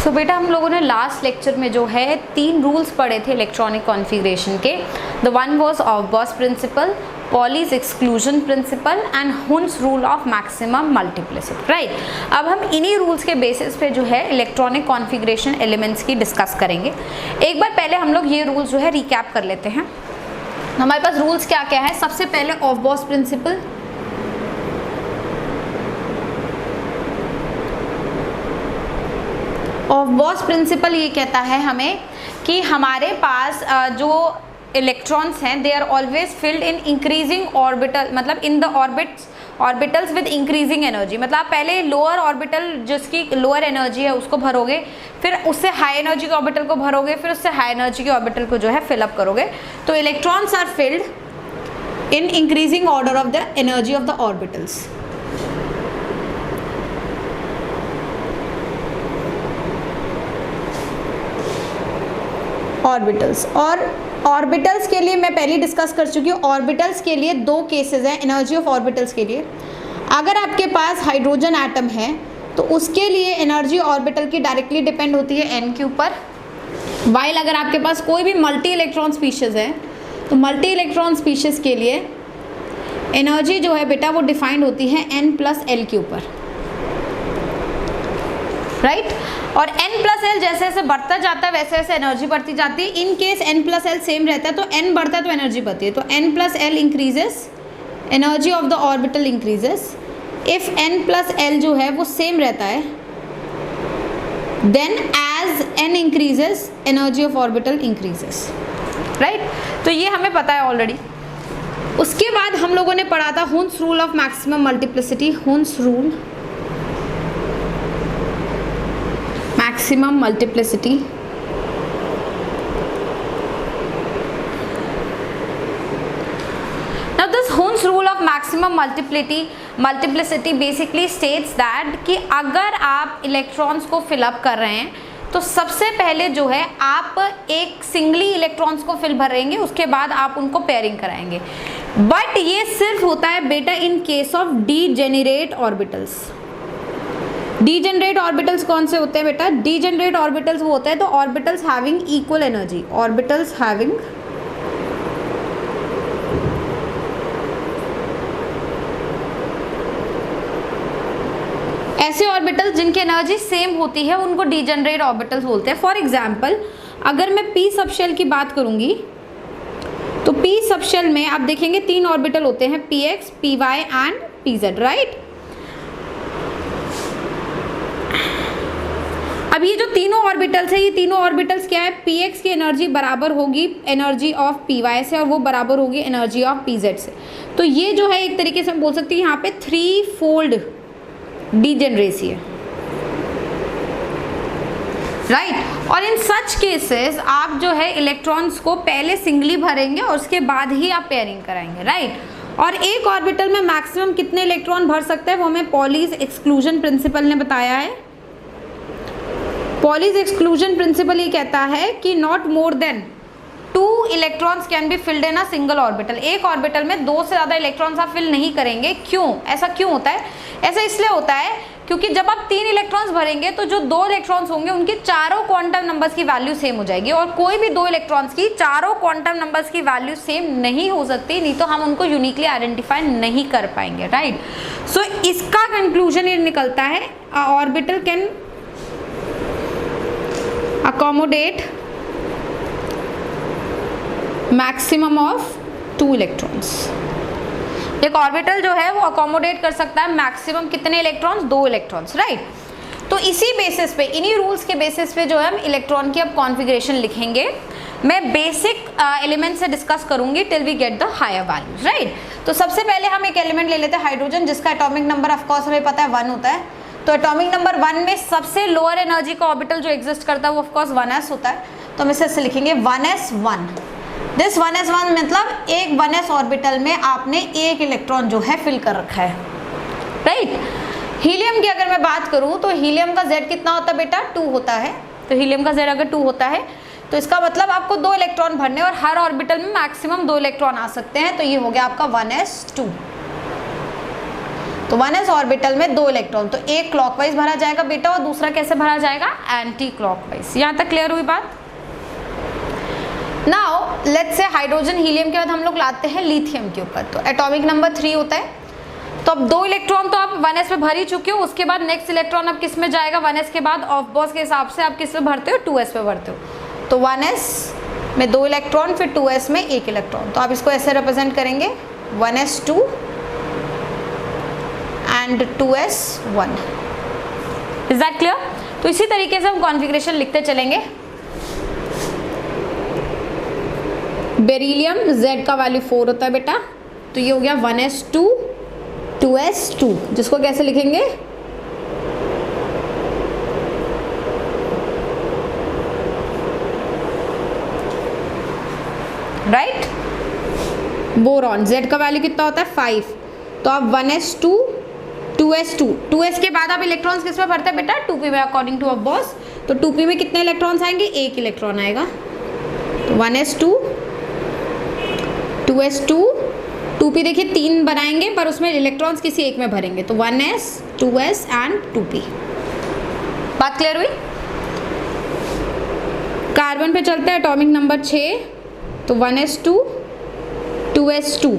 सो बेटा हम लोगों ने लास्ट लेक्चर में जो है 3 रूल्स पढ़े थे इलेक्ट्रॉनिक कॉन्फ़िगरेशन के. The one was Aufbau principle, Pauli's exclusion principle and Hund's rule of maximum multiplicity. Right, अब हम इन्हीं रूल्स के बेसिस पे जो है इलेक्ट्रॉनिक कॉन्फ़िगरेशन एलिमेंट्स की डिस्कस करेंगे. एक बार पहले हम लोग ये रूल्स जो है रिकैप कर लेते हैं. हमारे पास रूल्स क्या क्या है. सबसे पहले ऑफ-बॉस प्रिंसिपल. ऑफ-बॉस प्रिंसिपल ये कहता है हमें कि हमारे पास जो इलेक्ट्रॉन्स हैं they are always filled in increasing orbital, मतलब in the orbitals with increasing energy. मतलब आप पहले लोअर ऑर्बिटल जिसकी लोअर एनर्जी है उसको भरोगे, फिर उससे हाई एनर्जी के ऑर्बिटल को भरोगे, फिर उससे हाई एनर्जी के ऑर्बिटल को जो है फिलअप करोगे. तो electrons are filled in increasing order of the energy of the orbitals. Orbitals, और ऑर्बिटल्स के लिए मैं पहले डिस्कस कर चुकी हूँ. ऑर्बिटल्स के लिए 2 केसेस हैं एनर्जी ऑफ ऑर्बिटल्स के लिए. अगर आपके पास हाइड्रोजन एटम है तो उसके लिए एनर्जी ऑर्बिटल की डायरेक्टली डिपेंड होती है n के ऊपर. वाइल अगर आपके पास कोई भी मल्टी इलेक्ट्रॉन स्पीशीज है तो मल्टी इलेक्ट्रॉन स्पीशीज के लिए एनर्जी जो है बेटा वो डिफाइंड होती है n+l के ऊपर. राइट, और n+l जैसे जैसे बढ़ता जाता है वैसे वैसे एनर्जी बढ़ती जाती है. इन केस n+l सेम रहता है तो n बढ़ता है तो एनर्जी बढ़ती है. तो n+l increases, energy of the orbital increases. If n+l जो है वो सेम रहता है then as n increases energy of orbital increases. Right, तो ये हमें पता है ऑलरेडी. उसके बाद हम लोगों ने पढ़ा था Hund's rule of maximum multiplicity. Hund's rule maximum multiplicity. Now this Hund's rule of maximum multiplicity basically states that कि अगर आप इलेक्ट्रॉन्स को फिलअप कर रहे हैं तो सबसे पहले जो है आप एक सिंगली इलेक्ट्रॉन्स को फिल भरेंगे, उसके बाद आप उनको पेयरिंग कराएंगे. बट ये सिर्फ होता है बेटा in case of degenerate orbitals. Degenerate orbitals कौन से होते हैं बेटा? डीजेनरेट ऑर्बिटल्स वो होते हैं तो orbitals having equal energy. Orbitals having ऐसे ऑर्बिटल्स जिनकी एनर्जी सेम होती है उनको डीजेनरेट ऑर्बिटल्स बोलते हैं. फॉर एग्जांपल अगर मैं पी सबशेल की बात करूंगी तो पी सबशेल में आप देखेंगे 3 ऑर्बिटल होते हैं, px, py and pz. Right, अब ये जो तीनों ऑर्बिटल्स है, ये तीनों ऑर्बिटल्स क्या है? px की एनर्जी बराबर होगी एनर्जी ऑफ py से और वो बराबर होगी एनर्जी ऑफ pz से. तो ये जो है एक तरीके से हम बोल सकते हैं यहाँ पे 3-fold डीजेनरेसी है. राइट, और इन सच केसेस आप जो है इलेक्ट्रॉन्स को पहले सिंगली भरेंगे और उसके बाद ही आप पेयरिंग कराएंगे. राइट, और एक ऑर्बिटल में मैक्सिमम कितने इलेक्ट्रॉन भर सकते हैं वो हमें पॉलीज एक्सक्लूजन प्रिंसिपल ने बताया है. पॉलीज एक्सक्लूजन प्रिंसिपल ये कहता है कि not more than 2 electrons can be filled in a single orbital. एक ऑर्बिटल में 2 से ज़्यादा इलेक्ट्रॉन्स आप फिल नहीं करेंगे. क्यों? ऐसा क्यों होता है? ऐसा इसलिए होता है क्योंकि जब आप 3 इलेक्ट्रॉन्स भरेंगे तो जो 2 इलेक्ट्रॉन्स होंगे उनके चारों क्वांटम नंबर्स की वैल्यू सेम हो जाएगी, और कोई भी 2 इलेक्ट्रॉन्स की चारों क्वांटम नंबर्स की वैल्यू सेम नहीं हो सकती, नहीं तो हम उनको यूनिकली आइडेंटिफाई नहीं कर पाएंगे. राइट, सो इसका कंक्लूजन ये निकलता है orbital can accommodate maximum of 2 electrons. एक ऑर्बिटल जो है वो अकोमोडेट कर सकता है मैक्सिमम कितने इलेक्ट्रॉन्स? 2 इलेक्ट्रॉन्स. राइट, तो इसी बेसिस पे, इन्हीं रूल्स के बेसिस पे जो है हम इलेक्ट्रॉन की अब कॉन्फ़िगरेशन लिखेंगे. मैं बेसिक एलिमेंट से डिस्कस करूंगी till we get the higher values. Right, तो सबसे पहले हम एक एलिमेंट ले लेते हैं हाइड्रोजन, जिसका एटॉमिक नंबर ऑफ कोर्स हमें पता है 1 होता है. तो एटॉमिक नंबर 1 में सबसे लोअर एनर्जी का ऑर्बिटल जो एग्जिस्ट करता है वो ऑफ कोर्स 1s होता है. तो हम इसे लिखेंगे 1s1. दिस 1s1 मतलब एक 1s ऑर्बिटल में आपने एक इलेक्ट्रॉन जो है फिल कर रखा है. राइट, हीलियम की अगर मैं बात करूं तो हीलियम का Z कितना होता है बेटा? 2 होता है. तो हीलियम का Z अगर 2 होता है तो इसका मतलब आपको 2 इलेक्ट्रॉन भरने और हर ऑर्बिटल में मैक्सिमम 2 इलेक्ट्रॉन आ सकते हैं. तो ये हो गया आपका 1s2. तो 1s ऑर्बिटल में 2 इलेक्ट्रॉन, तो एक क्लॉकवाइज भरा जाएगा बेटा और दूसरा कैसे भरा जाएगा, एंटी क्लॉकवाइज। यहाँ तक क्लियर हुई बात। Now let's say hydrogen helium के बाद हम लोग लाते हैं लिथियम के ऊपर, तो एटॉमिक नंबर 3 होता है। तो अब 2 इलेक्ट्रॉन तो आप 1s में भर ही चुके हो, उसके बाद नेक्स्ट इलेक्ट्रॉन अब किस में जाएगा, 1s के बाद ऑफ बॉस के हिसाब से आप किस में भरते हो, 2s में भरते हो। तो 1s में 2 इलेक्ट्रॉन, फिर 2s में 1 इलेक्ट्रॉन, तो आप इसको ऐसे रिप्रेजेंट करेंगे 1s2 and 2s1। Is that clear? तो इसी तरीके से हम कॉन्फ़िगरेशन लिखते चलेंगे। बेरिलियम Z का वैल्यू 4 होता है बेटा, तो ये हो गया 1s2 2s2, जिसको कैसे लिखेंगे, राइट। बोरॉन Z का वैल्यू कितना होता है 5, तो आप 1s2 2s2, 2s के बाद आप इलेक्ट्रॉन्स किस में भरते हैं बेटा, 2p में अकॉर्डिंग टू अबॉस। तो 2p में कितने इलेक्ट्रॉन्स आएंगे, 1 इलेक्ट्रॉन आएगा। तो 1s2 2s2 2p देखिए 3 बनाएंगे पर उसमें इलेक्ट्रॉन्स किसी एक में भरेंगे, तो 1s 2s एंड 2p। बात क्लियर हुई? कार्बन पे चलते हैं, एटॉमिक नंबर 6, तो 1s2 2s2।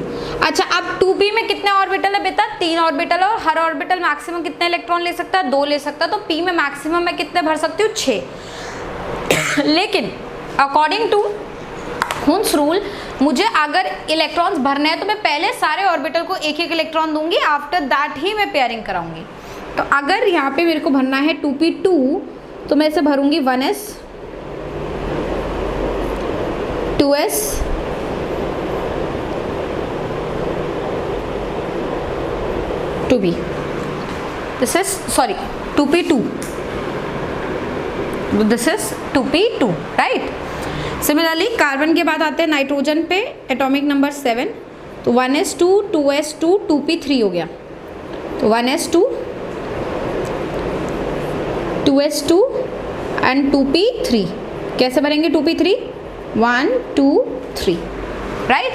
अच्छा, अब 2p में कितने ऑर्बिटल है बेटा, 3 ऑर्बिटल, और हर ऑर्बिटल मैक्सिमम कितने इलेक्ट्रॉन ले सकता है, 2 ले सकता है। तो p में मैक्सिमम मैं कितने भर सकती हूँ, 6। लेकिन अकॉर्डिंग टू हुन्स रूल मुझे अगर इलेक्ट्रॉन्स भरने हैं तो मैं पहले सारे ऑर्बिटल को एक एक इलेक्ट्रॉन दूंगी, आफ्टर दैट ही मैं पेयरिंग कराऊंगी। तो अगर यहाँ पे मेरे को भरना है 2p2, तो मैं इसे भरूंगी 1s 2s 2p, this is sorry 2p2, this is 2p2, right। Similarly carbon के बाद आते हैं नाइट्रोजन पे, एटॉमिक नंबर 7, तो 1s2 2s2 2p3 हो गया। तो 1s2 2s2 एंड 2p3, कैसे भरेंगे 2p3, 1 2 3, right.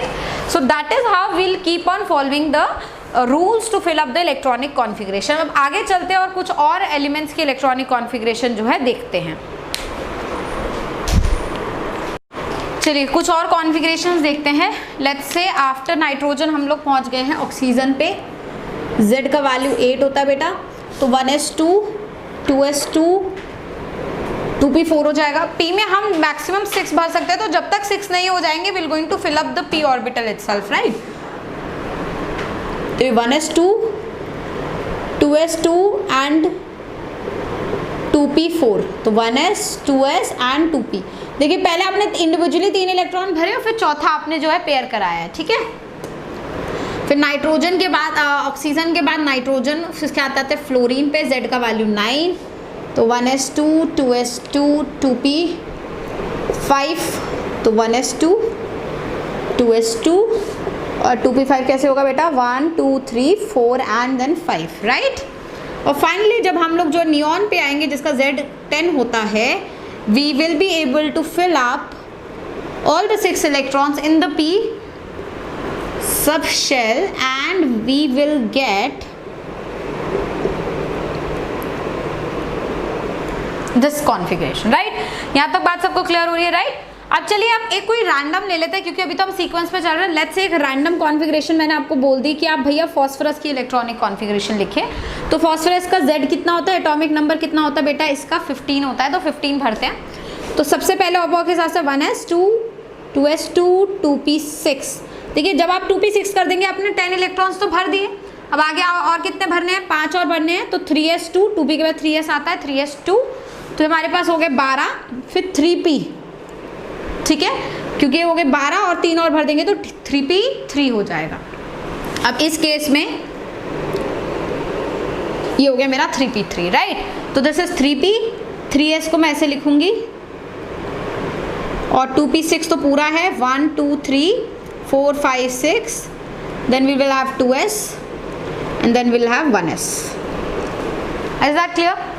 So that is how we'll keep on following the rules to fill up the electronic configuration. अब आगे चलते हैं और कुछ और एलिमेंट्स की इलेक्ट्रॉनिक कॉन्फ़िगरेशन जो है देखते हैं। चलिए कुछ और कॉन्फ़िगरेशंस देखते हैं। लेट्स से आफ्टर नाइट्रोजन हम लोग पहुंच गए हैं ऑक्सीजन पे, Z का वैल्यू 8 होता है बेटा, तो 1s2 2s2 2p4 हो जाएगा। p में हम मैक्सिमम 6 भर सकते हैं, तो जब तक 6 नहीं हो जाएंगे will going to fill up the p orbital itself, right. तो 1s2 2s2 एंड 2p4, तो 1s 2s एंड 2p। देखिए पहले आपने इंडिविजुअली 3 इलेक्ट्रॉन भरे और फिर चौथा आपने जो है पेयर कराया है, ठीक है। फिर नाइट्रोजन के बाद ऑक्सीजन के बाद नाइट्रोजन, फिर क्या आता है फ्लोरीन पे, Z का वैल्यू 9, तो 1s2 2s2 2p5, तो 1s2 2s2 और 2p5 कैसे होगा बेटा, 1 2 3 4 एंड देन 5, राइट। और फाइनली जब हम लोग जो नियॉन पे आएंगे जिसका Z10 होता है, we will be able to fill up all the 6 electrons in the p subshell and we will get this configuration, right। यहाँ तक बात सबको क्लियर हो रही है, राइट। अब चलिए आप एक कोई रैंडम ले लेते हैं क्योंकि अभी तो हम सीक्वेंस पे चल रहे हैं। लेट्स से एक रैंडम कॉन्फ़िगरेशन मैंने आपको बोल दी कि आप भैया फॉस्फोरस की इलेक्ट्रॉनिक कॉन्फ़िगरेशन लिखें। तो फॉस्फोरस का Z कितना होता है, एटॉमिक नंबर कितना होता है बेटा, इसका 15 होता है, तो 15 भरते हैं। तो सबसे पहले ऑपोजिट के हिसाब से 1s2 2s2 2p6। देखिए जब आप 2p6 कर देंगे आपने 10 इलेक्ट्रॉन्स तो भर दिए। अब आगे और कितने भरने हैं, 5 और भरने हैं। तो 3s2, 2p के बाद 3s आता है, 3s2, तो हमारे पास हो गए 12, फिर 3p, ठीक है, क्योंकि हो गए 12 और 3 और भर देंगे तो 3p3 हो जाएगा। अब इस केस में ये हो गया मेरा 3p3, राइट। तो दिस इज 3p, 3s को मैं ऐसे लिखूंगी और 2p6 तो पूरा है, 1 2 3 4 5 6, then we will have 2s and then will have 1s। Is that clear?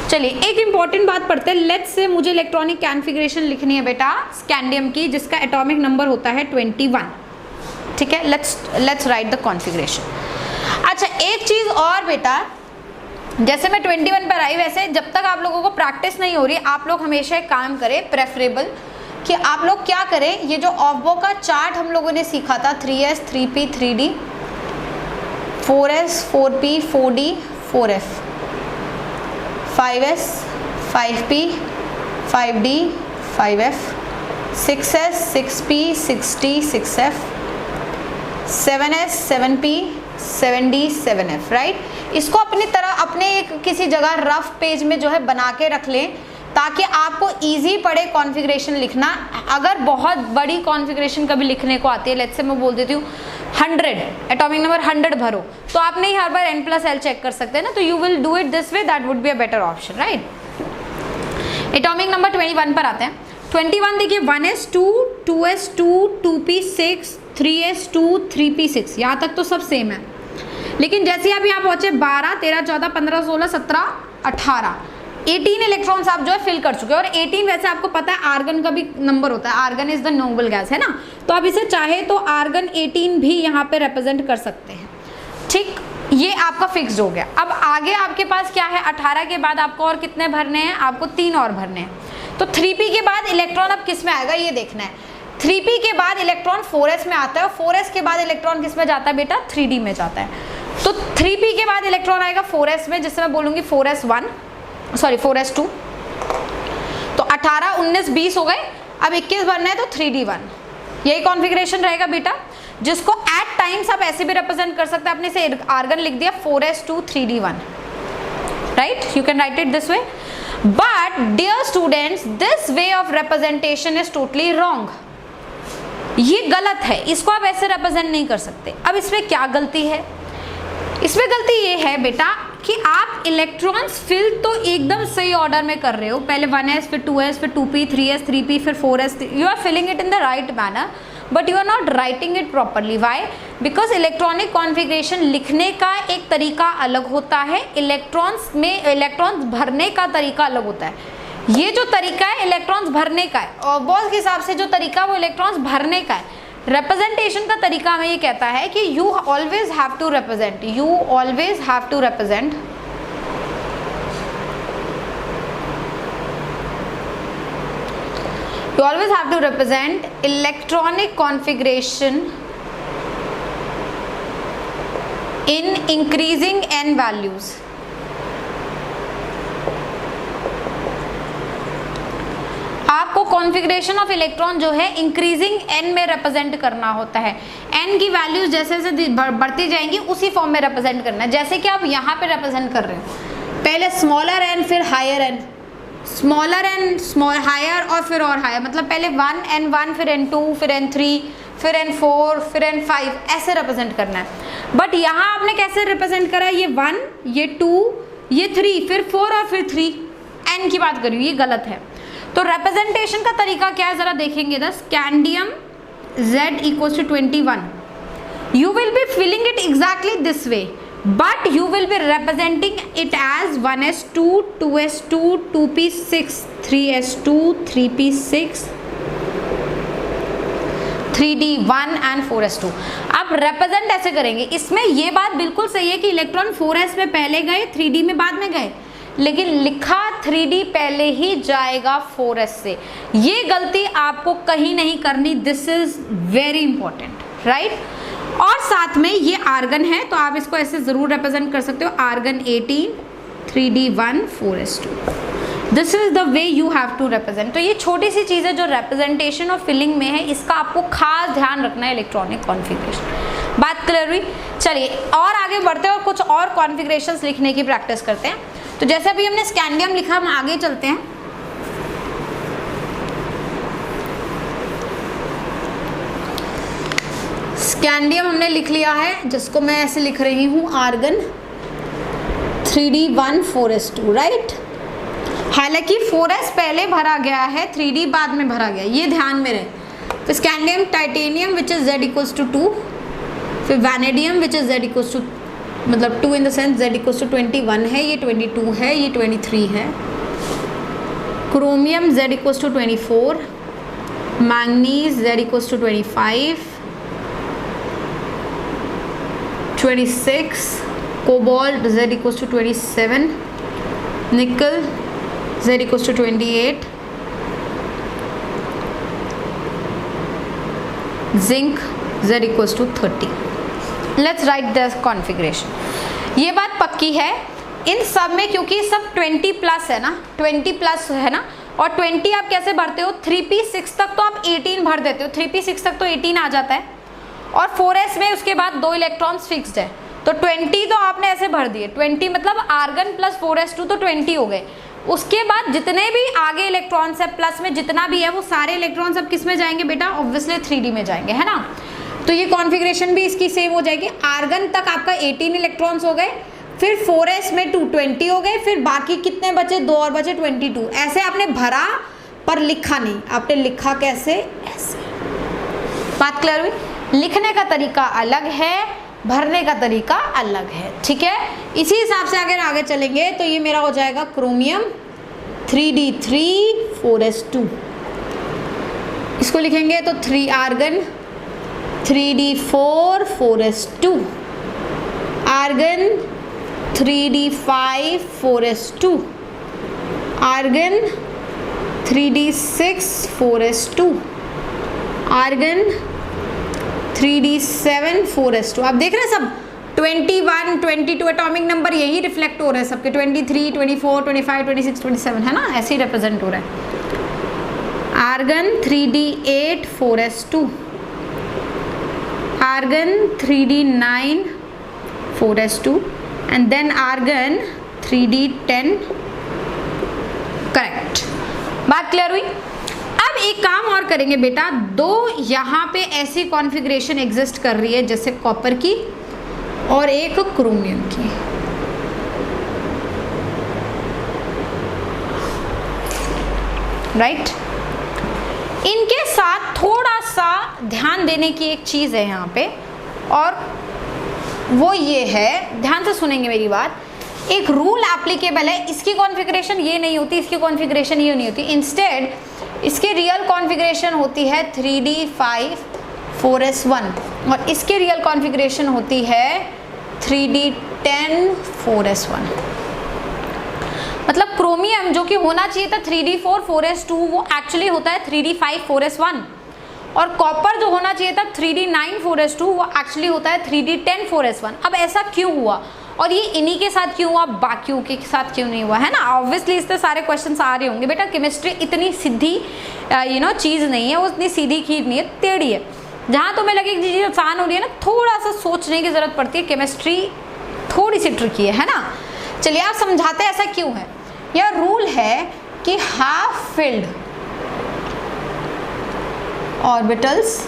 चलिए एक इंपॉर्टेंट बात पढ़ते हैं। लेट्स से मुझे इलेक्ट्रॉनिक कॉन्फ़िगरेशन लिखनी है बेटा स्कैंडियम की, जिसका एटॉमिक नंबर होता है 21, ठीक है। Let's write the configuration. अच्छा एक चीज और बेटा, जैसे मैं 21 पर आई, वैसे जब तक आप लोगों को प्रैक्टिस नहीं हो रही, आप लोग हमेशा एक काम करें, प्रेफरेबल कि आप लोग क्या करें, ये जो ऑफबो का चार्ट हम लोगों ने सीखा था 3S 3P 3D 4S 4P 4D 4F 5S 5P 5D 5F 6S 6P 6D 6F 7S 7P 7D 7F, right. इसको अपनी तरह अपने एक किसी जगह रफ पेज में जो है बना के रख लें, ताकि आपको इजी पड़े कॉन्फ़िगरेशन लिखना। अगर बहुत बड़ी कॉन्फ़िगरेशन कभी लिखने को आती है, लेट्स से मैं बोल देती हूँ 100, एटॉमिक नंबर 100 भरो, तो आप नहीं हर बार n+l चेक कर सकते हैं ना, तो you will do it this way, that would be a better option, right. Atomic number 21 पर आते हैं। 21 देखिए 1s2 2s2 2p6 3s2 3p6, यहाँ तक तो सब सेम है। लेकिन जैसे आप यहाँ पहुंचे 12 13 14 15 16 17 18 18 इलेक्ट्रॉन्स आप जो है फिल कर चुके हैं। और 18 वैसे आपको पता है आर्गन का भी नंबर होता है, argon is the noble gas, है ना, तो आप इसे चाहे तो आर्गन 18 भी यहाँ पे रिप्रेजेंट कर सकते हैं, ठीक। ये आपका फिक्स हो गया। अब आगे आपके पास क्या है, 18 के बाद आपको और कितने भरने हैं, आपको 3 और भरने हैं। तो 3p के बाद इलेक्ट्रॉन अब किस में आएगा ये देखना है। 3p के बाद इलेक्ट्रॉन 4s में आता है, और 4s के बाद इलेक्ट्रॉन किस में जाता है बेटा, 3d में जाता है। तो 3p के बाद इलेक्ट्रॉन आएगा 4s में, जिससे मैं बोलूंगी 4s1 सॉरी 4s2। तो 18 19 20 हो गए, अब 21 भरना है तो 3d1, यही कॉन्फ़िगरेशन रहेगा बेटा, जिसको एट टाइम्स आप ऐसे भी रिप्रेजेंट कर सकते हैं। आपने से आर्गन लिख दिया 4s2 3d1, right, you can write it this way. But dear students, this way of representation is totally wrong, ये गलत है, इसको आप ऐसे रिप्रेजेंट नहीं कर सकते। अब इसमें क्या गलती है, इसमें गलती ये है बेटा कि आप इलेक्ट्रॉन्स फिल तो एकदम सही ऑर्डर में कर रहे हो, पहले 1s फिर 2s फिर 2p 3s 3p फिर 4s, you are filling it in the right manner, but you are not writing it properly. Why? Because electronic configuration लिखने का एक तरीका अलग होता है, इलेक्ट्रॉन्स में इलेक्ट्रॉन्स भरने का तरीका अलग होता है। ये जो तरीका है इलेक्ट्रॉन्स भरने का है, और बॉल्स के हिसाब से जो तरीका वो इलेक्ट्रॉन्स भरने का है। रिप्रेजेंटेशन का तरीका हमें ये कहता है कि you always have to represent, you always have to represent you always have to represent electronic configuration in increasing n values. आपको कॉन्फ़िगरेशन ऑफ इलेक्ट्रॉन जो है इंक्रीजिंग n में रिप्रेजेंट करना होता है। n की वैल्यूज जैसे जैसे बढ़ती जाएंगी उसी फॉर्म में रिप्रेजेंट करना है। जैसे कि आप यहाँ पे रिप्रेजेंट कर रहे हो, पहले स्मॉलर n फिर higher n, smaller n small higher और फिर और हायर, मतलब पहले 1n1 फिर n2 फिर n3 फिर n4 फिर n5 ऐसे रिप्रेजेंट करना है। बट यहाँ आपने कैसे रिप्रेजेंट करा, ये 1 ये 2 ये 3 फिर 4 और फिर 3, n की बात करी, ये गलत है। तो रिप्रेजेंटेशन का तरीका क्या है जरा देखेंगे। The scandium Z equals to 21, you will be filling it exactly this way, but you will be representing it as 1s2 2s2 2p6 3s2 3p6 3d1 and 4s2। आप रिप्रेजेंट ऐसे करेंगे। इसमें ये बात बिल्कुल सही है कि इलेक्ट्रॉन 4s में पहले गए 3d में बाद में गए, लेकिन लिखा 3d पहले ही जाएगा 4s से। ये गलती आपको कहीं नहीं करनी, this is very important, right. और साथ में ये आर्गन है तो आप इसको ऐसे जरूर रिप्रेजेंट कर सकते हो, argon 18 3d1 4s2। This is the way you have to represent. तो ये छोटी सी चीज़ें जो रिप्रेजेंटेशन और फिलिंग में है, इसका आपको खास ध्यान रखना है इलेक्ट्रॉनिक कॉन्फ़िगरेशन। बात क्लियर हुई? चलिए और आगे बढ़ते हैं और कुछ और कॉन्फ़िगरेशंस लिखने की प्रैक्टिस करते हैं। तो जैसे अभी हमने स्कैंडियम लिखा, हम आगे चलते हैं। स्कैंडियम हमने लिख लिया है, जिसको मैं ऐसे लिख रही हूँ आर्गन 3d1 4s2, राइट। हालांकि 4s पहले भरा गया है, 3d बाद में भरा गया, ये ध्यान में रहे। तो scandium titanium which is z equals to 2, फिर vanadium which is z equals to मतलब 2 in the sense z equals to 21 है, ये 22 है, ये 23 है। Chromium z equals to 24, manganese z equals to 25 26 cobalt Z equals to 27, nickel Z equals to 28, zinc Z equals to 30। Let's write the configuration. ये बात पक्की है इन सब में, क्योंकि सब 20 प्लस है ना, 20 प्लस है ना, और 20 आप कैसे भरते हो, 3p6 तक तो आप 18 भर देते हो, 3p6 तक तो 18 आ जाता है, और 4s में उसके बाद 2 इलेक्ट्रॉन्स फिक्स्ड है, तो 20 तो आपने ऐसे भर दिए, 20 मतलब आर्गन प्लस 4s2 तो 20 हो गए। उसके बाद जितने भी आगे इलेक्ट्रॉन्स है प्लस में जितना भी है वो सारे इलेक्ट्रॉन्स अब किस में जाएंगे बेटा, ऑब्वियसली 3d में जाएंगे, है ना। तो ये कॉन्फ़िगरेशन भी इसकी सेम हो जाएगी। आर्गन तक आपका 18 इलेक्ट्रॉन्स हो गए, फिर 4s में 220 हो गए, फिर बाकी कितने बचे, 2 और बचे 22। ऐसे आपने भरा पर लिखा नहीं, आपने लिखा कैसे, ऐसे। बात क्लियर हुई। लिखने का तरीका अलग है, भरने का तरीका अलग है, ठीक है। इसी हिसाब से अगर आगे चलेंगे तो ये मेरा हो जाएगा क्रोमियम 3d3 4s2। इसको लिखेंगे तो 3 argon 3d4 4s2, argon 3d5 4s2, argon 3d6 4s2, argon 3d7 4s2। आप देख रहे हैं सब 21 22 एटॉमिक नंबर यही रिफ्लेक्ट हो रहे हैं सबके, 23 24 25 26 27 है ना, ऐसे ही रिप्रेजेंट हो रहा है। Argon 3d8 4s2, argon 3d9 4s2 and then argon 3d10। Correct, बात क्लियर हुई। अब एक काम और करेंगे बेटा, 2 यहाँ पे ऐसी कॉन्फ़िगरेशन एग्जिस्ट कर रही है जैसे कॉपर की और एक क्रोमियम की। राइट, इनके साथ थोड़ा सा ध्यान देने की एक चीज़ है यहाँ पे, और वो ये है, ध्यान से सुनेंगे मेरी बात। एक रूल एप्लीकेबल है, इसकी कॉन्फ़िगरेशन ये नहीं होती, इसकी कॉन्फ़िगरेशन ये नहीं होती, इंस्टेड इसकी रियल कॉन्फ़िगरेशन होती है 3d5 4s1 और इसकी रियल कॉन्फ़िगरेशन होती है 3d10 4s1। मतलब क्रोमियम जो कि होना चाहिए था 3d4 4s2 वो एक्चुअली होता है 3d5 4s1, और कॉपर जो होना चाहिए था 3d9 4s2 वो एक्चुअली होता है 3d10 4s1। अब ऐसा क्यों हुआ और ये इन्हीं के साथ क्यों हुआ, बाकियों के साथ क्यों नहीं हुआ, है ना। ऑब्वियसली इससे सारे क्वेश्चंस आ रहे होंगे बेटा, केमिस्ट्री इतनी सीधी चीज़ नहीं है, वो इतनी सीधी खीर नहीं है, टेढ़ी है। जहाँ तुम्हें लगे कि चीज़ आसान हो रही है ना, थोड़ा सा सोचने की ज़रूरत पड़ती है, केमिस्ट्री थोड़ी सी ट्रिकी है ना। चलिए आप समझाते हैं ऐसा क्यों है। यह रूल है कि half filled orbitals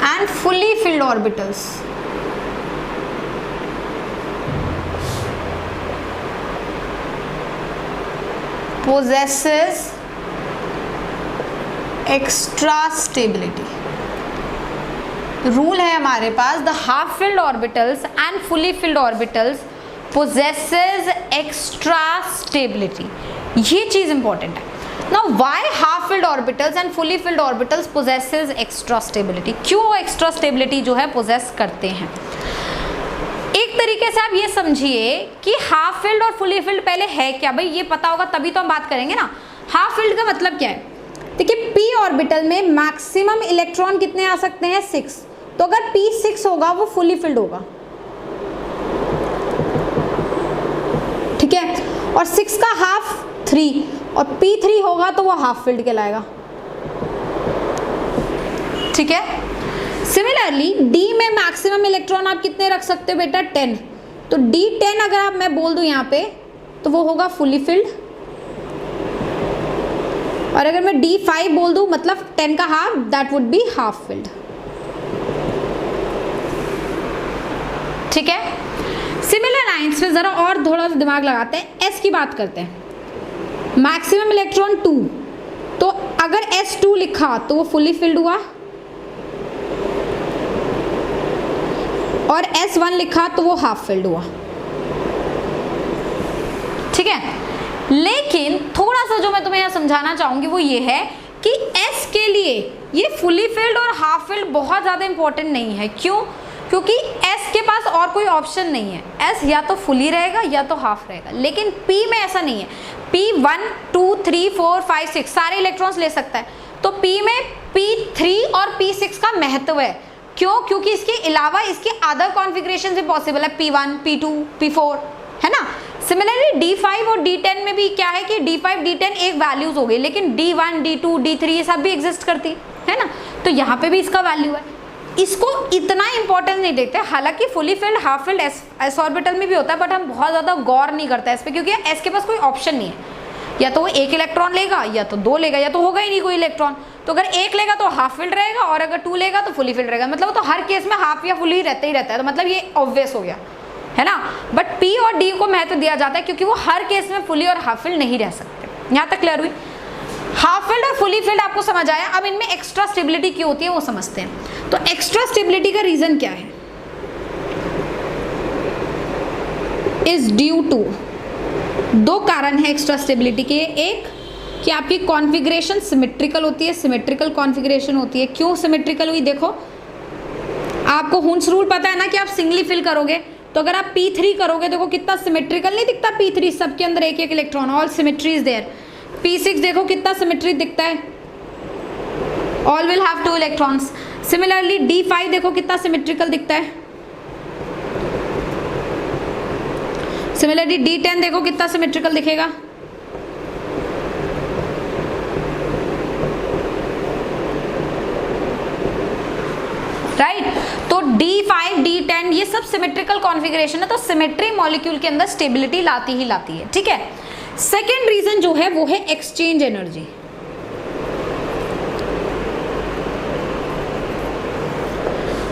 and fully filled orbitals possesses extra stability। Rule है हमारे पास, the half filled orbitals and fully filled orbitals possesses extra stability। ये चीज इंपॉर्टेंट है। Now why half filled orbitals and fully filled orbitals possesses extra stability? क्यों वो extra stability जो है possess करते हैं? एक तरीके से आप ये समझिए कि हाफ फिल्ड और फुली फिल्ड पहले है क्या, भाई ये पता होगा तभी तो हम बात करेंगे ना। हाफ फिल्ड का मतलब क्या है, देखिए p ऑर्बिटल में मैक्सिमम इलेक्ट्रॉन कितने आ सकते हैं 6, तो अगर p 6 होगा वो फुली फिल्ड होगा, ठीक है, और 6 का हाफ 3 और p 3 होगा तो वो हाफ फिल्ड कहलाएगा, ठीक है। सिमिलरली D में मैक्सिमम इलेक्ट्रॉन आप कितने रख सकते हो बेटा 10, तो D10 अगर आप मैं बोल दूं यहाँ पे तो वो होगा फुली फिल्ड, और अगर मैं D5 बोल दूं मतलब 10 का half, that would be half filled, ठीक है। सिमिलर लाइंस में जरा और थोड़ा सा दिमाग लगाते हैं, S की बात करते हैं। मैक्सिमम इलेक्ट्रॉन 2, तो अगर S2 लिखा तो वो फुली फिल्ड हुआ, और S1 लिखा तो वो हाफ फिल्ड हुआ, ठीक है। लेकिन थोड़ा सा जो मैं तुम्हें यहाँ समझाना चाहूंगी वो ये है कि S के लिए ये फुली फिल्ड और हाफ फिल्ड बहुत ज़्यादा इंपॉर्टेंट नहीं है। क्यों? क्योंकि S के पास और कोई ऑप्शन नहीं है, S या तो फुली रहेगा या तो हाफ रहेगा, लेकिन P में ऐसा नहीं है। P 1 2 3 4 5 6 सारे इलेक्ट्रॉन्स ले सकता है, तो P में P3 और P6 का महत्व है। क्यों? क्योंकि इसके अलावा इसके अदर कॉन्फ़िगरेशन भी पॉसिबल है, P1 P2 P4, है ना। सिमिलरली D5 और D10 में भी क्या है कि D5 D10 एक वैल्यूज हो गई, लेकिन D1 D2 D3 ये सब भी एग्जिस्ट करती है ना, तो यहाँ पे भी इसका वैल्यू है। इसको इतना इंपॉर्टेंस नहीं देते, हालांकि fully filled half filled S orbital में भी होता है, बट हम बहुत ज़्यादा गौर नहीं करते इस पर, क्योंकि एस के पास कोई ऑप्शन नहीं है, या तो वो एक इलेक्ट्रॉन लेगा या तो दो लेगा, या तो होगा ही नहीं कोई इलेक्ट्रॉन। तो अगर एक लेगा तो हाफ फिल्ड रहेगा, और अगर 2 लेगा तो फुली फिल्ड रहेगा, मतलब तो हर केस में हाफ या फुली रहता ही रहता है, तो मतलब ये ऑब्वियस हो गया, है ना। बट P और D को महत्व दिया जाता है क्योंकि वो हर केस में फुली और हाफ फिल्ड नहीं रह सकते। यहाँ तक क्लियर हुई? हाफ फिल्ड और फुली फिल्ड आपको समझ आया। अब इनमें एक्स्ट्रा स्टेबिलिटी क्यों होती है वो समझते हैं। तो एक्स्ट्रा स्टेबिलिटी का रीजन क्या है? इज ड्यू टू, दो कारण है एक्स्ट्रा स्टेबिलिटी के। एक कि आपकी कॉन्फ़िगरेशन सिमेट्रिकल होती है, सिमेट्रिकल कॉन्फ़िगरेशन होती है। क्यों सिमेट्रिकल हुई? देखो, आपको हुंस रूल पता है ना कि आप सिंगली फिल करोगे, तो अगर आप P3 करोगे, देखो कितना सिमेट्रिकल नहीं दिखता P3, सबके अंदर एक एक electron, all symmetry is there. P6 देखो कितना सिमेट्री दिखता है, all will have 2 electrons. Similarly D5 देखो कितना सिमेट्रिकल दिखता है। सिमिलरली D10 देखो कितना सिमेट्रिकल दिखेगा। राइट, तो D5 D10 ये सब सिमेट्रिकल कॉन्फ़िगरेशन है, तो सिमेट्री मॉलिक्यूल के अंदर स्टेबिलिटी लाती ही लाती है, ठीक है। सेकेंड रीजन जो है वो है एक्सचेंज एनर्जी।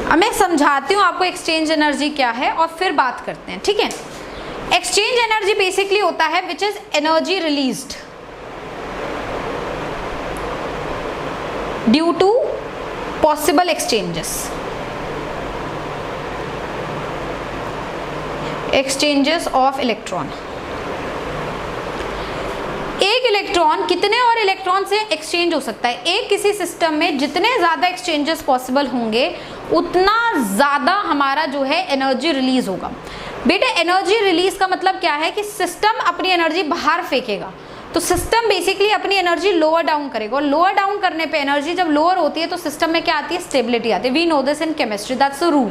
अब मैं समझाती हूं आपको एक्सचेंज एनर्जी क्या है और फिर बात करते हैं, ठीक है। एक्सचेंज एनर्जी बेसिकली होता है which is energy released due to possible exchanges of electron. एक इलेक्ट्रॉन कितने और इलेक्ट्रॉन से एक्सचेंज हो सकता है? एक किसी सिस्टम में जितने ज़्यादा एक्सचेंजेस पॉसिबल होंगे उतना ज़्यादा हमारा जो है एनर्जी रिलीज होगा। बेटे एनर्जी रिलीज का मतलब क्या है कि सिस्टम अपनी एनर्जी बाहर फेंकेगा, तो सिस्टम बेसिकली अपनी एनर्जी लोअर डाउन करेगा, और लोअर डाउन करने पे एनर्जी जब लोअर होती है तो सिस्टम में क्या आती है? स्टेबिलिटी आती है। We know this in chemistry, that's the rule.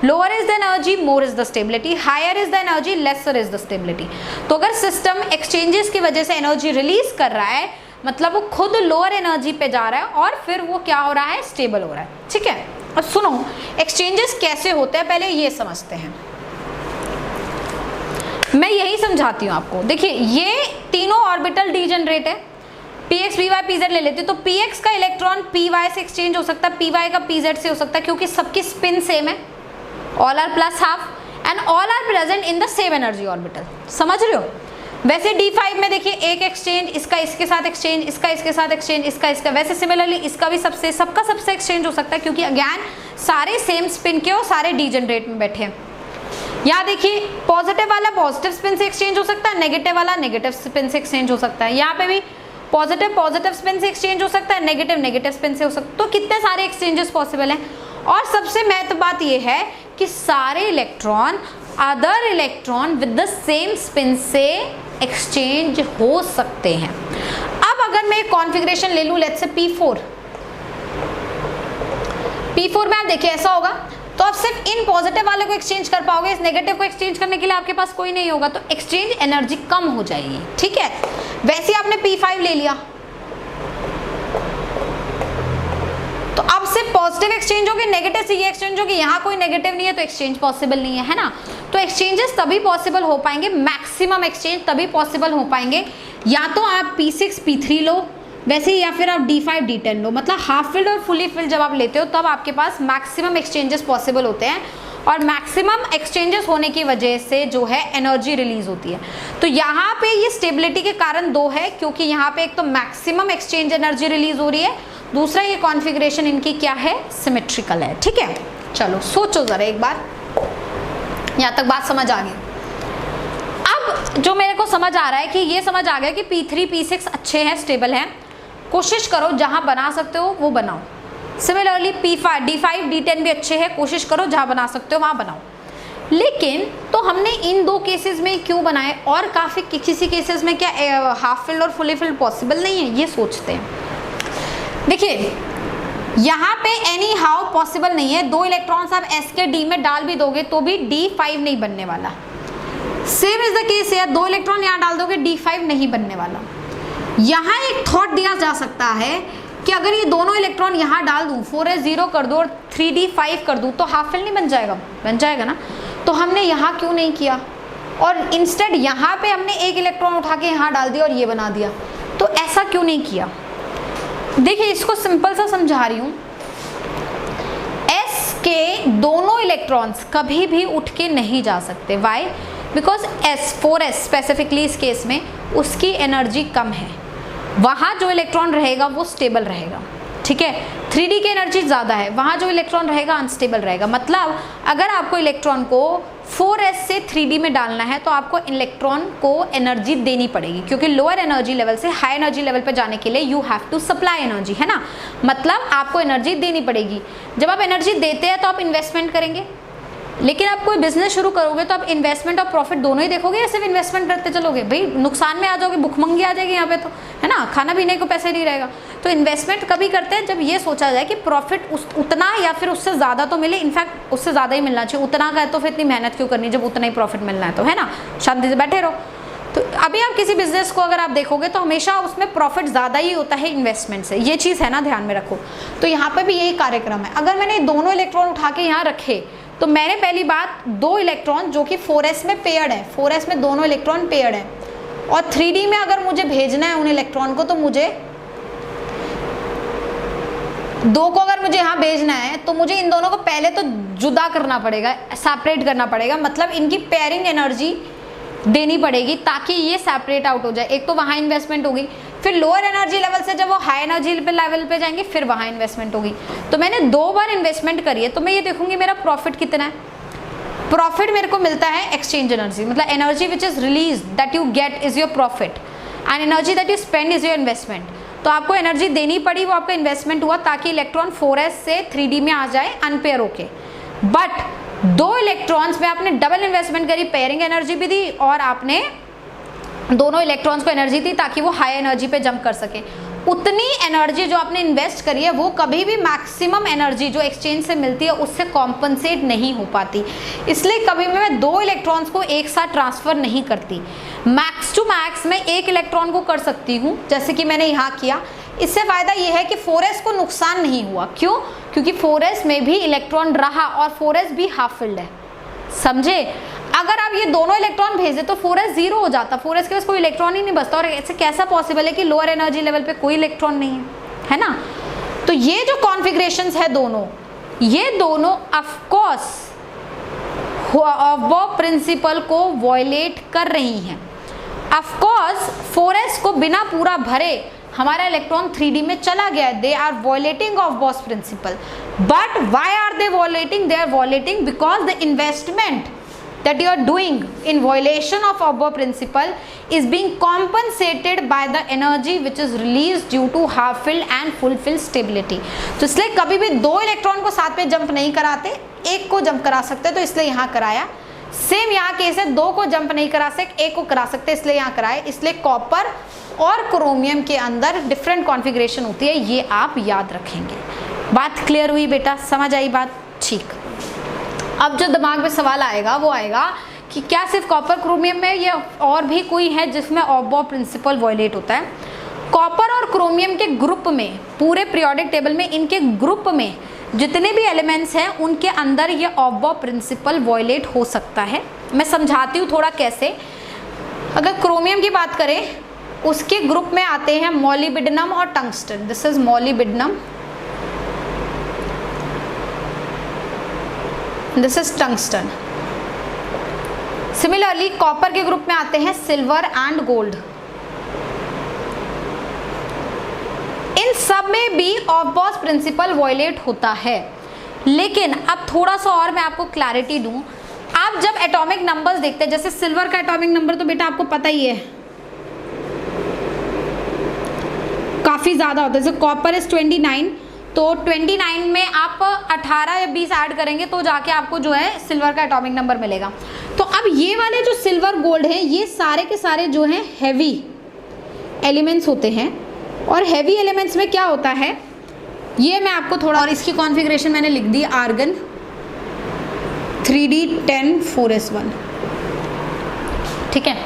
Lower is the energy, more is the stability, higher is the energy, lesser is the stability. तो अगर सिस्टम एक्सचेंजेस की वजह से एनर्जी रिलीज कर रहा है, मतलब वो खुद लोअर एनर्जी पे जा रहा है और फिर वो क्या हो रहा है? स्टेबल हो रहा है, ठीक है। अब सुनो, एक्सचेंजेस कैसे होते हैं पहले ये समझते हैं। मैं यही समझाती हूँ आपको। देखिए ये तीनों ऑर्बिटल डीजनरेट है, px py pz ले लेते, तो px का इलेक्ट्रॉन py से एक्सचेंज हो सकता है, py का pz से हो सकता है, क्योंकि सबकी स्पिन सेम है, all are plus half and all are present in the same energy orbital. समझ रहे हो? वैसे D5 में देखिए एक एक्सचेंज, इसका इसके साथ एक्सचेंज, इसका इसके साथ एक्सचेंज, इसका इसका, वैसे सिमिलरली इसका भी सबका सबसे एक्सचेंज हो सकता है, क्योंकि अगेन सारे सेम स्पिन के और सारे डीजनरेट में बैठे हैं। यहाँ देखिए पॉजिटिव वाला पॉजिटिव स्पिन से एक्सचेंज हो सकता है, नेगेटिव वाला नेगेटिव स्पिन से एक्सचेंज हो सकता है। यहाँ पे भी पॉजिटिव पॉजिटिव स्पिन से एक्सचेंज हो सकता है, नेगेटिव नेगेटिव स्पिन से हो सकता है। तो कितने सारे एक्सचेंजेस पॉसिबल हैं। और सबसे महत्वपूर्ण बात यह है कि सारे electron other electron with the same spin से एक्सचेंज हो सकते हैं। अब अगर मैं कॉन्फ़िगरेशन ले लूँ, लेट्स से P4 में आप देखिए ऐसा होगा, तो आप सिर्फ इन पॉजिटिव वाले को एक्सचेंज कर पाओगे, इस नेगेटिव को एक्सचेंज करने के लिए आपके पास कोई नहीं होगा, तो एक्सचेंज एनर्जी कम हो जाएगी, ठीक है। वैसे आपने P5 ले लिया, तो अब सिर्फ पॉजिटिव एक्सचेंज होगी, नेगेटिव से ये एक्सचेंज होगी, यहाँ कोई नेगेटिव नहीं है तो एक्सचेंज पॉसिबल नहीं है ना। तो एक्सचेंजेस तभी पॉसिबल हो पाएंगे, मैक्सिमम एक्सचेंज तभी पॉसिबल हो पाएंगे या तो आप P6 P3 लो वैसे, या फिर आप D5 D10 लो। मतलब हाफ फिल्ड और फुली फिल्ड जब आप लेते हो तब आपके पास मैक्सिमम एक्सचेंजेस पॉसिबल होते हैं, और मैक्सिमम एक्सचेंजेस होने की वजह से जो है एनर्जी रिलीज होती है। तो यहाँ पे ये स्टेबिलिटी के कारण दो है, क्योंकि यहाँ पे एक तो मैक्सिमम एक्सचेंज एनर्जी रिलीज हो रही है, दूसरा ये कॉन्फ़िगरेशन इनकी क्या है? सिमेट्रिकल है, ठीक है। चलो सोचो जरा एक बार, यहाँ तक बात समझ आ गई। अब जो मेरे को समझ आ रहा है कि ये समझ आ गया कि P3 P6 अच्छे हैं, स्टेबल हैं। कोशिश करो जहाँ बना सकते हो वो बनाओ, सिमिलरली P5 D5 D10 भी अच्छे हैं, कोशिश करो जहाँ बना सकते हो वहाँ बनाओ। लेकिन तो हमने इन दो केसेस में क्यों बनाए, और काफ़ी किसी केसेस में क्या हाफ फिल्ड और फुली फिल्ड पॉसिबल नहीं है, ये सोचते हैं। देखिए यहाँ पे एनी हाउ पॉसिबल नहीं है, 2 इलेक्ट्रॉन्स आप S के D में डाल भी दोगे तो भी D5 नहीं बनने वाला। सेम इज द केस है, 2 इलेक्ट्रॉन यहाँ डाल दोगे D5 नहीं बनने वाला। यहाँ एक थॉट दिया जा सकता है कि अगर ये दोनों इलेक्ट्रॉन यहाँ डाल दूँ, 4s 0 कर दूँ और 3d 5 कर दूँ तो हाफ फिल्ड नहीं बन जाएगा? बन जाएगा ना। तो हमने यहाँ क्यों नहीं किया, और इंस्टेड यहाँ पे हमने एक इलेक्ट्रॉन उठा के यहाँ डाल दिया और ये बना दिया, तो ऐसा क्यों नहीं किया? देखिए इसको सिंपल सा समझा रही हूँ। S के दोनों इलेक्ट्रॉन्स कभी भी उठ के नहीं जा सकते। वाई? बिकॉज S4s स्पेसिफिकली इस केस में उसकी एनर्जी कम है, वहाँ जो इलेक्ट्रॉन रहेगा वो स्टेबल रहेगा, ठीक है। 3d की एनर्जी ज़्यादा है, वहाँ जो इलेक्ट्रॉन रहेगा अनस्टेबल रहेगा। मतलब अगर आपको इलेक्ट्रॉन को 4s से 3d में डालना है तो आपको इलेक्ट्रॉन को एनर्जी देनी पड़ेगी, क्योंकि लोअर एनर्जी लेवल से हाई एनर्जी लेवल पर जाने के लिए you have to supply energy, है ना। मतलब आपको एनर्जी देनी पड़ेगी। जब आप एनर्जी देते हैं तो आप इन्वेस्टमेंट करेंगे, लेकिन आप कोई बिजनेस शुरू करोगे तो आप इन्वेस्टमेंट और प्रॉफिट दोनों ही देखोगे या सिर्फ इन्वेस्टमेंट करते चलोगे? भाई नुकसान में आ जाओगे, भुखमंगी आ जाएगी यहाँ पे तो, है ना, खाना पीने को पैसे नहीं रहेगा। तो इन्वेस्टमेंट कभी करते हैं जब ये सोचा जाए कि प्रॉफिट उतना या फिर उससे ज़्यादा तो मिले, इनफैक्ट उससे ज़्यादा ही मिलना चाहिए। उतना का है तो फिर इतनी मेहनत क्यों करनी जब उतना ही प्रॉफिट मिलना है तो, है ना, शांति से बैठे रहो। तो अभी आप किसी बिजनेस को अगर आप देखोगे तो हमेशा उसमें प्रॉफिट ज़्यादा ही होता है इन्वेस्टमेंट से, ये चीज़ है ना, ध्यान में रखो। तो यहाँ पर भी यही कार्यक्रम है। अगर मैंने दोनों इलेक्ट्रॉन उठा के यहाँ रखे तो मैंने पहली बात 2 इलेक्ट्रॉन जो कि 4s में पेयर्ड है, 4s में दोनों इलेक्ट्रॉन पेयर्ड है, और 3d में अगर मुझे भेजना है उन इलेक्ट्रॉन को तो मुझे 2 को अगर मुझे यहाँ भेजना है तो मुझे इन दोनों को पहले तो जुदा करना पड़ेगा, सेपरेट करना पड़ेगा। मतलब इनकी पेयरिंग एनर्जी देनी पड़ेगी ताकि ये सेपरेट आउट हो जाए। एक तो वहाँ इन्वेस्टमेंट होगी, फिर लोअर एनर्जी लेवल से जब वो हाई एनर्जी लेवल पे जाएंगे फिर वहाँ इन्वेस्टमेंट होगी। तो मैंने 2 बार इन्वेस्टमेंट करी है, तो मैं ये देखूंगी मेरा प्रॉफिट कितना है। प्रॉफिट मेरे को मिलता है एक्सचेंज एनर्जी, मतलब energy which is release that you get is your profit, and energy that you spend is your investment. तो आपको एनर्जी देनी पड़ी, वो आपका इन्वेस्टमेंट हुआ ताकि इलेक्ट्रॉन 4s से 3d में आ जाए अनपेयर होके। बट 2 इलेक्ट्रॉन्स में आपने डबल इन्वेस्टमेंट करी, पेयरिंग एनर्जी भी दी और आपने दोनों इलेक्ट्रॉन्स को एनर्जी दी ताकि वो हाई एनर्जी पे जंप कर सके। उतनी एनर्जी जो आपने इन्वेस्ट करी है वो कभी भी मैक्सिमम एनर्जी जो एक्सचेंज से मिलती है उससे कॉम्पनसेट नहीं हो पाती। इसलिए कभी भी मैं 2 इलेक्ट्रॉन्स को एक साथ ट्रांसफ़र नहीं करती। मैक्स टू मैक्स मैं 1 इलेक्ट्रॉन को कर सकती हूँ, जैसे कि मैंने यहाँ किया। इससे फ़ायदा ये है कि 4s को नुकसान नहीं हुआ। क्यों? क्योंकि 4s में भी इलेक्ट्रॉन रहा और 4s भी हाफ फिल्ड है, समझे। अगर आप ये दोनों इलेक्ट्रॉन भेज दे तो 4s 0 हो जाता, 4s के पास कोई इलेक्ट्रॉन ही नहीं बचता। और ऐसे कैसा पॉसिबल है कि लोअर एनर्जी लेवल पे कोई इलेक्ट्रॉन नहीं है, है ना। तो ये जो कॉन्फ़िगरेशंस है दोनों, ये दोनों ऑफ कोर्स वो प्रिंसिपल को वॉयलेट कर रही हैं। ऑफ कोर्स 4s को बिना पूरा भरे हमारा इलेक्ट्रॉन 3d में चला गया है, they are violating of boss principle. But why are they violating? They are violating because the investment that you are doing in violation of Aubert principle is being compensated by the energy which is released due to half filled and full filled stability। तो इसलिए कभी भी 2 electron को साथ में jump नहीं कराते, 1 को जंप करा सकते, तो इसलिए यहाँ कराया। सेम यहाँ केस है, 2 को जंप नहीं करा सकते, 1 को करा सकते, इसलिए यहाँ कराए। इसलिए कॉपर और क्रोमियम के अंदर डिफरेंट कॉन्फ़िगरेशन होती है, ये आप याद रखेंगे। बात क्लियर हुई बेटा? समझ आई बात? ठीक। अब जो दिमाग में सवाल आएगा वो आएगा कि क्या सिर्फ कॉपर क्रोमियम में या और भी कोई है जिसमें ऑबॉ प्रिंसिपल वॉयलेट होता है? कॉपर और क्रोमियम के ग्रुप में, पूरे पीरियोडिक टेबल में इनके ग्रुप में जितने भी एलिमेंट्स हैं उनके अंदर ये ऑबॉ प्रिंसिपल वॉयलेट हो सकता है। मैं समझाती हूँ थोड़ा कैसे। अगर क्रोमियम की बात करें, उसके ग्रुप में आते हैं मॉलिबिडिनम और tungsten. This is molybdenum, this is tungsten. Similarly copper के ग्रुप में आते हैं सिल्वर एंड गोल्ड। इन सब में भी ऑफबॉस प्रिंसिपल वॉयलेट होता है। लेकिन अब थोड़ा सा और मैं आपको क्लैरिटी दूं। आप जब एटॉमिक नंबर्स देखते हैं, जैसे सिल्वर का एटॉमिक नंबर तो बेटा आपको पता ही है, काफी ज्यादा होता है। जैसे कॉपर इज 29, तो 29 में आप 18 या 20 ऐड करेंगे तो जाके आपको जो है सिल्वर का एटॉमिक नंबर मिलेगा। तो अब ये वाले जो सिल्वर गोल्ड है ये सारे के सारे जो हैं हैवी एलिमेंट्स होते हैं, और हैवी एलिमेंट्स में क्या होता है ये मैं आपको थोड़ा, और इसकी कॉन्फ़िगरेशन मैंने लिख दी आर्गन 3d10 4s1, ठीक है।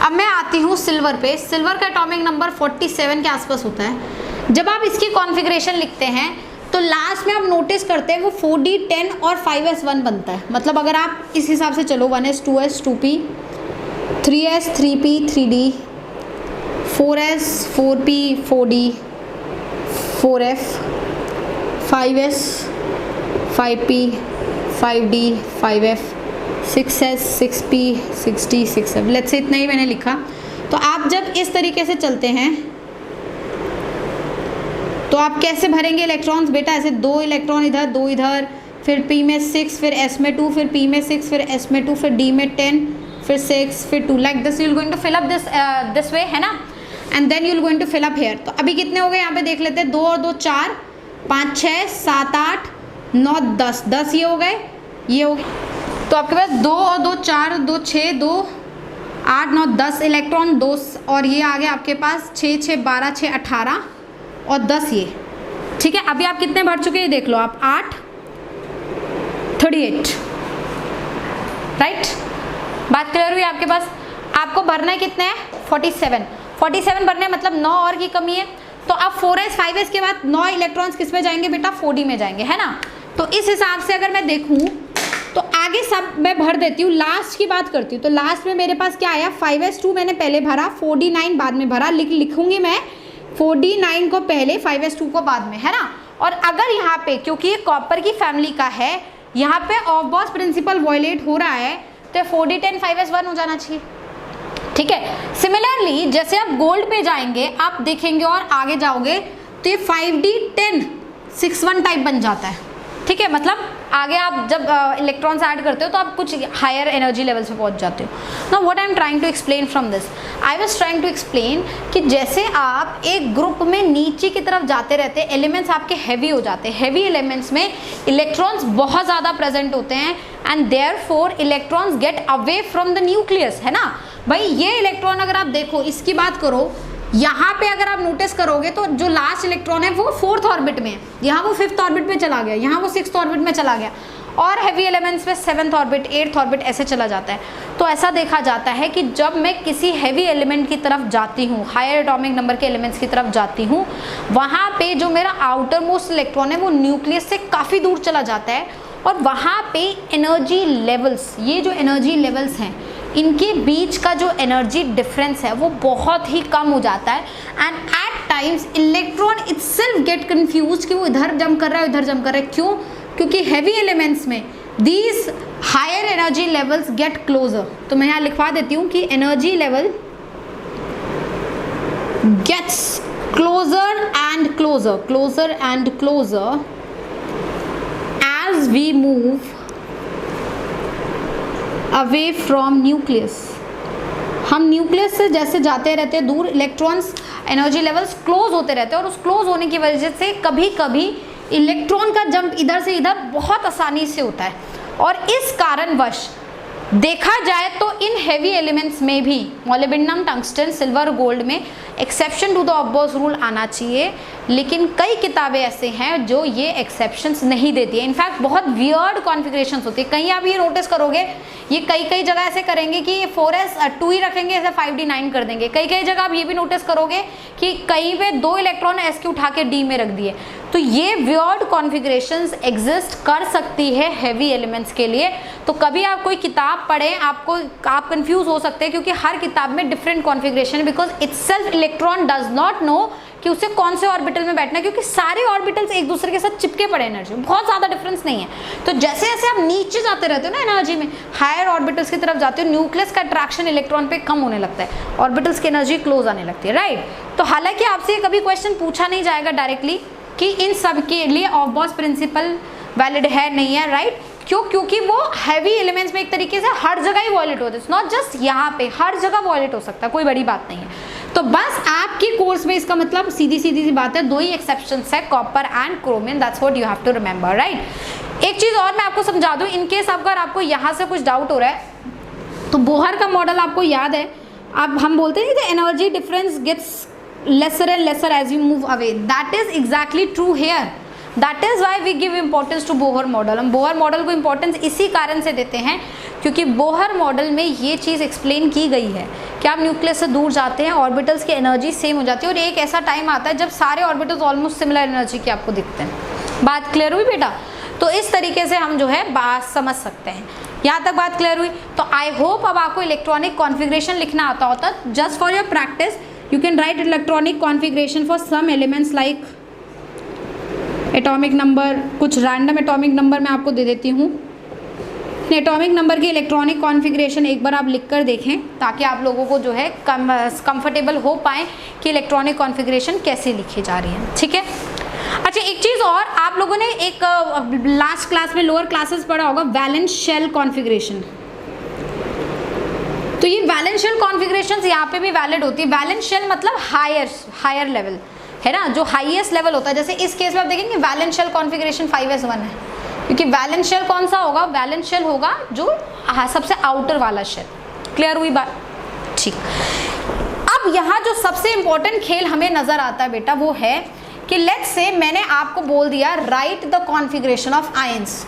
अब मैं आती हूँ सिल्वर पे। सिल्वर का एटॉमिक नंबर 47 के आसपास होता है। जब आप इसकी कॉन्फ़िगरेशन लिखते हैं तो लास्ट में आप नोटिस करते हैं वो 4d10 और 5s1 बनता है। मतलब अगर आप इस हिसाब से चलो 1s 2s 2p 3s 3p 3d 4s 4p 4d 4f 5s 5p 5d 5f 6s 6p 6d 6f, let's say इतना ही मैंने लिखा। तो आप जब इस तरीके से चलते हैं तो आप कैसे भरेंगे इलेक्ट्रॉन्स बेटा? ऐसे 2 इलेक्ट्रॉन इधर 2 इधर, फिर p में 6, फिर s में 2, फिर p में 6, फिर s में 2, फिर d में 10, फिर 6, फिर 2, like this you will going to fill up this way, है ना, and then you will going to fill up here. तो अभी कितने हो गए यहाँ पे देख लेते हैं, 2 और 2 4, 5 6 7 8 9 10, 10 ये हो गए, ये हो गए। तो आपके पास 2 और 2 4 2 6 2 8 9 10 इलेक्ट्रॉन, 2 और ये आ गया आपके पास 6 6 12 6 18 और 10 ये, ठीक है। अभी आप कितने भर चुके हैं देख लो आप, 8 38, राइट। बात क्लियर हुई आपके पास? आपको भरना है कितने हैं? 47 भरने मतलब 9 और की कमी है। तो अब 4s 5s के बाद 9 इलेक्ट्रॉन्स किस में जाएंगे बेटा? 4d में जाएंगे, है ना। तो इस हिसाब से अगर मैं देखूं तो आगे सब मैं भर देती हूँ, लास्ट की बात करती हूँ। तो लास्ट में मेरे पास क्या आया? 5s2 मैंने पहले भरा, 4d9 बाद में भरा, लिखूंगी मैं 4d9 को पहले 5s2 को बाद में, है ना। और अगर यहाँ पे क्योंकि ये कॉपर की फैमिली का है, यहाँ पे ऑफ-बॉस प्रिंसिपल वायलेट हो रहा है तो 4d10 5s1 हो जाना चाहिए, ठीक है। सिमिलरली जैसे आप गोल्ड पे जाएंगे आप देखेंगे और आगे जाओगे तो ये 5d10 6s1 टाइप बन जाता है, ठीक है। मतलब आगे आप जब इलेक्ट्रॉन्स ऐड करते हो तो आप कुछ हायर एनर्जी लेवल्स पे पहुंच जाते हो। Now what I am trying to explain from this, I was trying to explain कि जैसे आप एक ग्रुप में नीचे की तरफ जाते रहते हैं, एलिमेंट्स आपके हैवी हो जाते हैं। हैवी एलिमेंट्स में इलेक्ट्रॉन्स बहुत ज़्यादा प्रेजेंट होते हैं and therefore electrons get away from the nucleus, है ना भाई। ये इलेक्ट्रॉन अगर आप देखो, इसकी बात करो, यहाँ पे अगर आप नोटिस करोगे तो जो लास्ट इलेक्ट्रॉन है वो 4th ऑर्बिट में है, यहाँ वो 5th ऑर्बिट में चला गया, यहाँ वो 6th ऑर्बिट में चला गया, और हैवी एलिमेंट्स में 7th ऑर्बिट 8th ऑर्बिट ऐसे चला जाता है। तो ऐसा देखा जाता है कि जब मैं किसी हैवी एलिमेंट की तरफ जाती हूँ, हायर एटॉमिक नंबर के एलिमेंट्स की तरफ जाती हूँ, वहाँ पे जो मेरा आउटर मोस्ट इलेक्ट्रॉन है वो न्यूक्लियस से काफ़ी दूर चला जाता है, और वहाँ पे एनर्जी लेवल्स, ये जो एनर्जी लेवल्स हैं इनके बीच का जो एनर्जी डिफरेंस है वो बहुत ही कम हो जाता है। And at times electron itself get confuse कि वो इधर जंप कर रहा है इधर जंप कर रहा है। क्यों? क्योंकि हैवी एलिमेंट्स में these higher energy levels get closer. तो मैं यहाँ लिखवा देती हूँ कि energy level gets closer and closer, closer and closer as we move away from nucleus. हम न्यूक्लियस से जैसे जाते रहते हैं दूर, इलेक्ट्रॉन्स एनर्जी लेवल्स क्लोज होते रहते हैं, और उस क्लोज होने की वजह से कभी कभी इलेक्ट्रॉन का जंप इधर से इधर बहुत आसानी से होता है। और इस कारणवश देखा जाए तो इन हैवी एलिमेंट्स में भी मोलिब्डेनम, टंगस्टन, सिल्वर, गोल्ड में exception to the Aufbau rule आना चाहिए, लेकिन कई किताबें ऐसे हैं जो ये एक्सेप्शंस नहीं देती है। इनफैक्ट बहुत वियर्ड कॉन्फ़िगरेशंस होती है। कहीं आप ये नोटिस करोगे ये कई जगह ऐसे करेंगे कि 4s2 ही रखेंगे, ऐसे 5d9 कर देंगे। कई जगह आप ये भी नोटिस करोगे कि कहीं पे 2 इलेक्ट्रॉन s के उठा के d में रख दिए। तो ये वियर्ड कॉन्फ़िगरेशंस एग्जिस्ट कर सकती है हैवी एलिमेंट्स के लिए। तो कभी आप कोई किताब पढ़ें आप कंफ्यूज हो सकते हैं, क्योंकि हर किताब में डिफरेंट कॉन्फ़िगरेशन है, because itself electron does not know कि उसे कौन से ऑर्बिटल में बैठना है, क्योंकि सारे ऑर्बिटल्स एक दूसरे के साथ चिपके पड़े एनर्जी में, बहुत ज़्यादा डिफरेंस नहीं है। तो जैसे जैसे आप नीचे जाते रहते हो ना एनर्जी में, हायर ऑर्बिटल्स की तरफ जाते हो, न्यूक्लियस का अट्रैक्शन इलेक्ट्रॉन पे कम होने लगता है, ऑर्बिटल्स की एनर्जी क्लोज आने लगती है, राइट। तो हालांकि आपसे कभी क्वेश्चन पूछा नहीं जाएगा डायरेक्टली कि इन सब के लिए ऑफ-बॉस प्रिंसिपल वैलिड है नहीं है, राइट। क्यों? क्योंकि वो हैवी एलिमेंट्स में एक तरीके से हर जगह ही वॉयलेट होते हैं, नॉट जस्ट यहाँ पे, हर जगह वॉयलेट हो सकता है, कोई बड़ी बात नहीं है। तो बस आपकी कोर्स में इसका मतलब सीधी सी बात है, दो ही एक्सेप्शंस है, copper and chromium, that's what you have to remember, right. एक चीज और मैं आपको समझा दूं, इन केस अगर आपको यहाँ से कुछ डाउट हो रहा है तो बोहर का मॉडल आपको याद है, अब हम बोलते हैं the energy difference gets lesser and lesser as you move away, that is exactly true here, that is why we give importance to Bohr model. हम बोहर मॉडल को इंपॉर्टेंस इसी कारण से देते हैं क्योंकि बोहर मॉडल में ये चीज़ एक्सप्लेन की गई है कि आप न्यूक्लियस से दूर जाते हैं, ऑर्बिटल्स की एनर्जी सेम हो जाती है और एक ऐसा टाइम आता है जब सारे ऑर्बिटल्स ऑलमोस्ट सिमिलर एनर्जी के आपको दिखते हैं। बात क्लियर हुई बेटा? तो इस तरीके से हम जो है बात समझ सकते हैं। यहाँ तक बात क्लियर हुई? तो आई होप अब आपको इलेक्ट्रॉनिक कॉन्फ़िगरेशन लिखना आता होता। Just for your practice you can write electronic configuration for some elements like atomic number, कुछ random atomic number मैं आपको दे देती हूँ। एटॉमिक नंबर की इलेक्ट्रॉनिक कॉन्फ़िगरेशन एक बार आप लिख कर देखें ताकि आप लोगों को जो है कंफर्टेबल हो पाए कि इलेक्ट्रॉनिक कॉन्फ़िगरेशन कैसे लिखी जा रही है, ठीक है। अच्छा, एक चीज़ और, आप लोगों ने एक लास्ट क्लास में लोअर क्लासेस पढ़ा होगा वैलेंस शेल कॉन्फ़िगरेशन। तो ये वैलेंस शेल कॉन्फ़िगरेशंस यहाँ पे भी वैलिड होती है। वैलेंस शेल मतलब हायर लेवल है ना, जो हाईएस्ट लेवल होता है। जैसे इस केस में आप देखेंगे वैलेंस शेल कॉन्फ़िगरेशन 5s1 है क्योंकि वैलेंस शेल कौन सा होगा? वैलेंस शेल होगा जो सबसे आउटर वाला शेल। क्लियर हुई बात? ठीक। अब यहाँ जो सबसे इंपॉर्टेंट खेल हमें नजर आता है बेटा वो है कि लेट्स से मैंने आपको बोल दिया right the configuration of ions.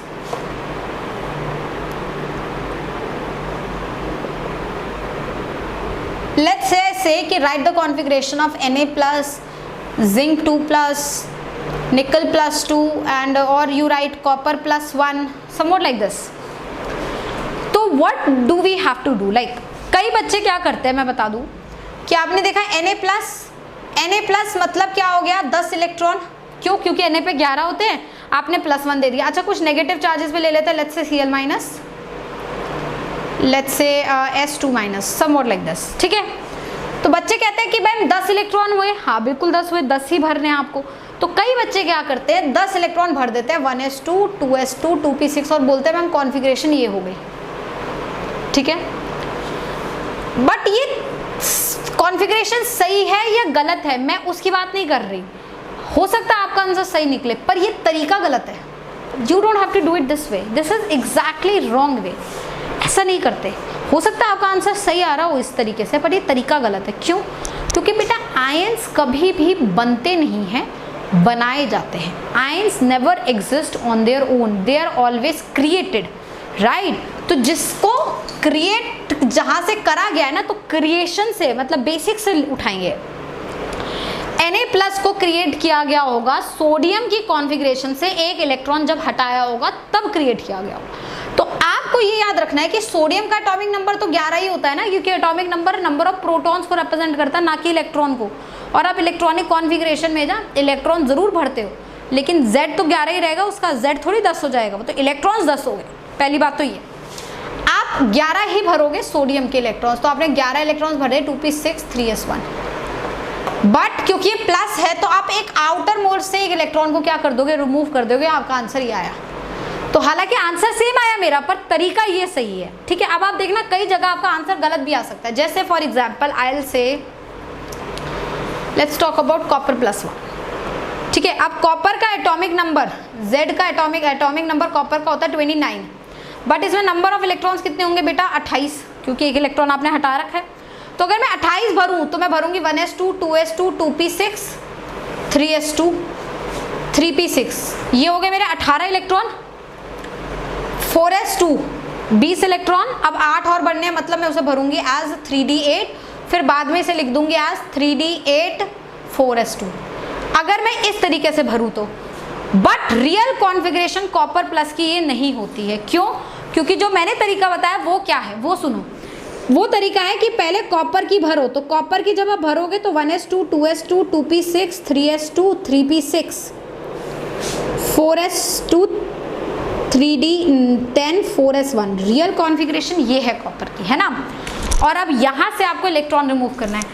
Let's say कि write the configuration of Na+, zinc 2+, nickel +2 and or you write copper +1, somewhat like this. तो what do we have to do? Like कई बच्चे क्या करते हैं मैं बता दूं कि आपने देखा Na+ मतलब क्या हो गया? 10 इलेक्ट्रॉन। क्यों? क्योंकि Na पे 11 होते हैं, आपने +1 दे दिया। अच्छा, कुछ नेगेटिव चार्जेस पे ले लेते हैं, let's say Cl-, let's say S2-, somewhat like this, ठीक है। तो बच्चे कहते हैं कि भाई 10 इलेक्ट्रॉन हुए, हाँ बिल्कुल 10 हुए, 10 ही भरने हैं आपको। तो कई बच्चे क्या करते हैं 10 इलेक्ट्रॉन भर देते हैं 1s2, 2s2, 2p6 और बोलते हैं मैम कॉन्फ़िगरेशन ये हो गई, ठीक है। बट ये कॉन्फ़िगरेशन सही है या गलत है मैं उसकी बात नहीं कर रही। हो सकता है आपका आंसर सही निकले पर ये तरीका गलत है। You don't have to do it this way, this is exactly wrong way. ऐसा नहीं करते। हो सकता है आपका आंसर सही आ रहा हो इस तरीके से पर ये तरीका गलत है। क्यों? क्योंकि बेटा आयंस कभी भी बनते नहीं हैं, बनाए जाते हैं। Ions never exist on their own, they are always created, right. तो जिसको क्रिएट जहाँ से करा गया है ना, तो क्रिएशन से मतलब बेसिक से उठाएंगे। Na+ को क्रिएट किया गया होगा सोडियम की कॉन्फ़िगरेशन से, एक इलेक्ट्रॉन जब हटाया होगा तब क्रिएट किया गया होगा। तो आपको ये याद रखना है कि सोडियम का एटॉमिक नंबर तो 11 ही होता है ना, क्योंकि एटॉमिक नंबर ऑफ प्रोटॉन्स को रिप्रेजेंट करता है, ना कि इलेक्ट्रॉन को। और आप इलेक्ट्रॉनिक कॉन्फ़िगरेशन में जा इलेक्ट्रॉन जरूर भरते हो लेकिन Z तो 11 ही रहेगा, उसका Z थोड़ी 10 हो जाएगा, वो तो इलेक्ट्रॉन्स 10 हो गए। पहली बात तो ये, आप 11 ही भरोगे सोडियम के इलेक्ट्रॉन्स, तो आपने 11 इलेक्ट्रॉन्स भरे 2p6 3s1। बट क्योंकि ये प्लस है तो आप एक आउटर मोड से एक इलेक्ट्रॉन को क्या कर दोगे? रिमूव कर दोगे। आपका आंसर ये आया। तो हालांकि आंसर सेम आया मेरा पर तरीका ये सही है, ठीक है। अब आप देखना कई जगह आपका आंसर गलत भी आ सकता है। जैसे for example I will say let's talk about copper +1, ठीक है। अब कॉपर का एटॉमिक नंबर Z का एटॉमिक नंबर कॉपर का होता है 29, बट इसमें नंबर ऑफ इलेक्ट्रॉन्स कितने होंगे बेटा? 28, क्योंकि एक इलेक्ट्रॉन आपने हटा रखा है। तो अगर मैं 28 भरूँ तो मैं भरूंगी 1s2, 2s2, 2p6, 3s2, 3p6, ये हो गए मेरे 18 इलेक्ट्रॉन। 4s2 20 इलेक्ट्रॉन, अब 8 और बढ़ने हैं, मतलब मैं उसे भरूंगी एज 3d8, फिर बाद में इसे लिख दूंगी एज 3d8 4s2, अगर मैं इस तरीके से भरूं तो। But real configuration copper plus की ये नहीं होती है। क्यों? क्योंकि जो मैंने तरीका बताया वो क्या है वो सुनो। वो तरीका है कि पहले कॉपर की भरो, तो कॉपर की जब आप भरोगे तो 1s2, 2s2, 2p6, 3s2, 3p6, 4s2, 3d10, 4s1, real configuration ये है कॉपर की, है ना। और अब यहाँ से आपको इलेक्ट्रॉन रिमूव करना है।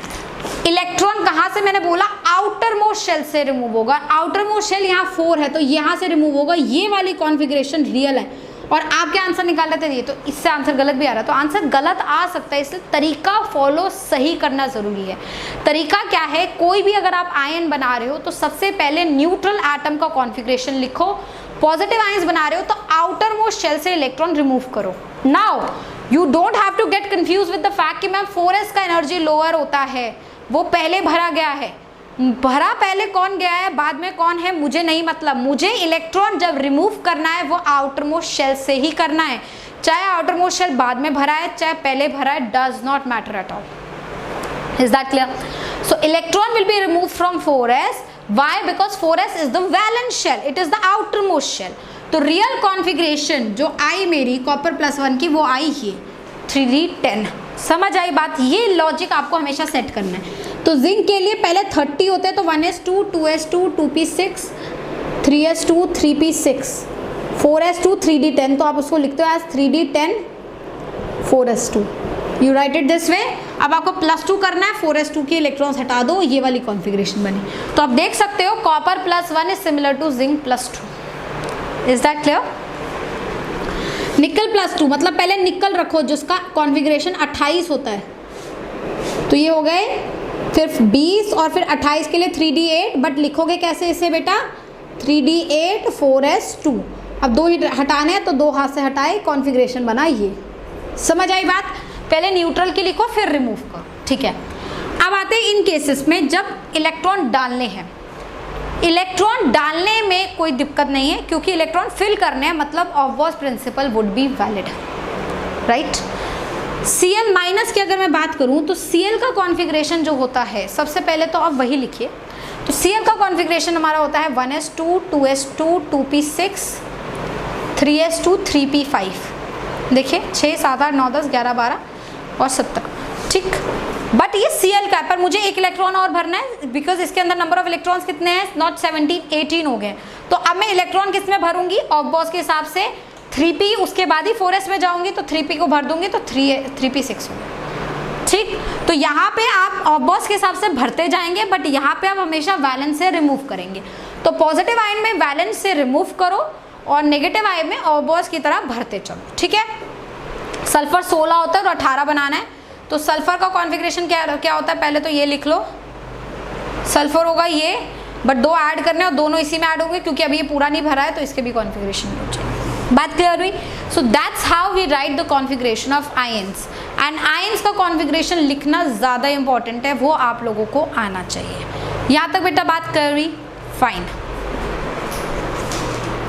इलेक्ट्रॉन कहाँ से? मैंने बोला आउटर मोस्ट शेल से रिमूव होगा। आउटर मोस्ट शेल यहाँ 4 है तो यहाँ से रिमूव होगा। ये वाली कॉन्फ़िगरेशन रियल है और आपके आंसर निकाल रहे थे ये, तो इससे आंसर गलत भी आ रहा है, तो आंसर गलत आ सकता है, इसलिए तरीका फॉलो सही करना ज़रूरी है। तरीका क्या है, कोई भी अगर आप आयन बना रहे हो तो सबसे पहले न्यूट्रल एटम का कॉन्फ़िगरेशन लिखो, पॉजिटिव आयंस बना रहे हो तो आउटर मोस्ट शेल से इलेक्ट्रॉन रिमूव करो। Now you don't have to get confuse with the fact कि मैम 4s का एनर्जी लोअर होता है, वो पहले भरा गया है। भरा पहले कौन गया है, बाद में कौन है, मुझे नहीं मतलब, मुझे इलेक्ट्रॉन जब रिमूव करना है वो आउटर मोस्ट शेल से ही करना है, चाहे आउटर मोस्ट शेल बाद में भरा है चाहे पहले भरा है, does not matter at all. Is that clear? So electron will be remove from 4s, why? Because 4s is the valence shell, it is the outermost shell। तो रियल कॉन्फ़िगरेशन जो आई मेरी कॉपर +1 की, वो आई ही 3d10। समझ आई बात? ये logic आपको हमेशा सेट करना है। तो जिंक के लिए पहले 30 होते हैं, तो 1s2 2s2 2p6 3s2 3p6 4s2 3d10, तो आप उसको लिखते हो as 3d10 4s2, you write it this way. अब आपको +2 करना है, 4s2 की इलेक्ट्रॉन्स हटा दो, ये वाली कॉन्फ़िगरेशन बनी। तो आप देख सकते हो copper +1 is similar to zinc +2। Is that clear? Nickel +2 मतलब पहले निकल रखो जिसका कॉन्फ़िगरेशन 28 होता है, तो ये हो गए फिर 20 और फिर 28 के लिए 3d8, बट लिखोगे कैसे इसे बेटा, 3d8 4s2। अब 2 ही हटाने हैं तो 2 हाथ से हटाए, कॉन्फ़िगरेशन बना ये। समझ आई बात? पहले न्यूट्रल की लिखो फिर रिमूव करो, ठीक है। अब आते हैं इन केसेस में जब इलेक्ट्रॉन डालने हैं। इलेक्ट्रॉन डालने में कोई दिक्कत नहीं है क्योंकि इलेक्ट्रॉन फिल करने हैं, मतलब Aufbau principle would be valid, right. Cl- की अगर मैं बात करूं तो Cl का कॉन्फ़िगरेशन जो होता है, सबसे पहले तो आप वही लिखिए। तो Cl का कॉन्फ़िगरेशन हमारा होता है 1s2 2s2 2p6 3s2 3p5। देखिए 6 7 8 9 10 11 12 और 17, ठीक। बट ये Cl का है, पर मुझे एक इलेक्ट्रॉन और भरना है बिकॉज इसके अंदर नंबर ऑफ इलेक्ट्रॉन्स कितने हैं, नॉट 17 18 हो गए। तो अब मैं इलेक्ट्रॉन किस में भरूंगी, ऑफ के हिसाब से 3p, उसके बाद ही 4s में जाऊंगी तो 3p को भर दूंगी तो 3p6 होगा, ठीक। तो यहाँ पे आप ऑफ के हिसाब से भरते जाएंगे, बट यहाँ पे आप हमेशा वैलेंस से रिमूव करेंगे। तो पॉजिटिव आयन में वैलेंस से रिमूव करो और नेगेटिव आयन में ऑफ की तरह भरते चलो, ठीक है। सल्फर 16 होता है और 18 बनाना है, तो सल्फर का कॉन्फ़िगरेशन क्या होता है, पहले तो ये लिख लो, सल्फर होगा ये, बट 2 ऐड करने और दोनों इसी में ऐड होंगे क्योंकि अभी ये पूरा नहीं भरा है, तो इसके भी कॉन्फ़िगरेशन हो जाएगा। बात क्लियर हुई? So that's how we write the configuration of ions, and ions का कॉन्फ़िगरेशन लिखना ज़्यादा इंपॉर्टेंट है, वो आप लोगों को आना चाहिए। यहाँ तक बेटा बात क्लियर हुई? फाइन।